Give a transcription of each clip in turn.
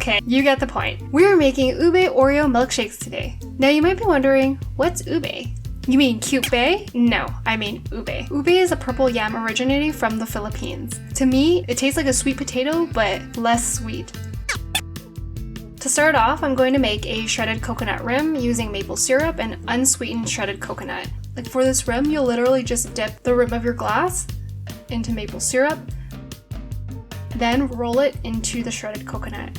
Okay, you get the point. We're making Ube Oreo milkshakes today. Now you might be wondering, what's ube? You mean cute bae? No, I mean ube. Ube is a purple yam originating from the Philippines. To me, it tastes like a sweet potato, but less sweet. To start off, I'm going to make a shredded coconut rim using maple syrup and unsweetened shredded coconut. Like for this rim, you'll literally just dip the rim of your glass into maple syrup, then roll it into the shredded coconut.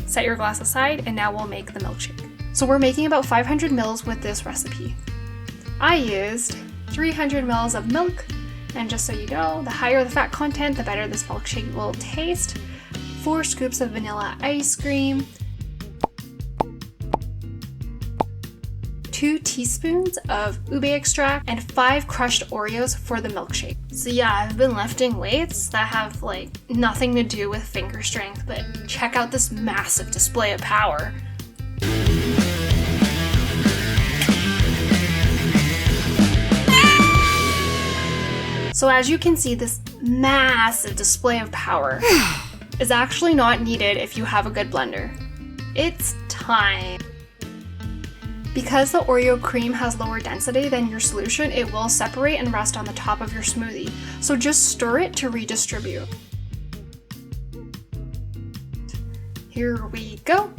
Set your glass aside, and now we'll make the milkshake. So we're making about 500 mils with this recipe. I used 300 mils of milk, and just so you know, the higher the fat content, the better this milkshake will taste. 4 scoops of vanilla ice cream, 2 teaspoons of Ube Extract, and 5 crushed Oreos for the milkshake. So yeah, I've been lifting weights that have like nothing to do with finger strength, but check out this massive display of power. So as you can see, this massive display of power is actually not needed if you have a good blender. It's time. Because the Oreo cream has lower density than your solution, it will separate and rest on the top of your smoothie. So just stir it to redistribute. Here we go.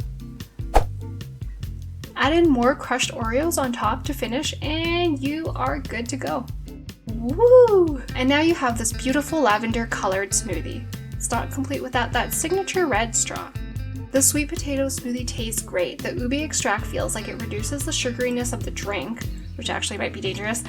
Add in more crushed Oreos on top to finish, and you are good to go. Woo! And now you have this beautiful lavender colored smoothie. It's not complete without that signature red straw. The sweet potato smoothie tastes great. The Ube Extract feels like it reduces the sugariness of the drink, which actually might be dangerous,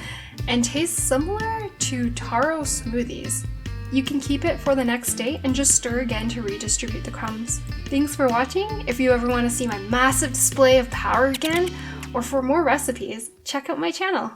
and tastes similar to Taro smoothies. You can keep it for the next day and just stir again to redistribute the crumbs. Thanks for watching. If you ever want to see my massive display of power again, or for more recipes, check out my channel.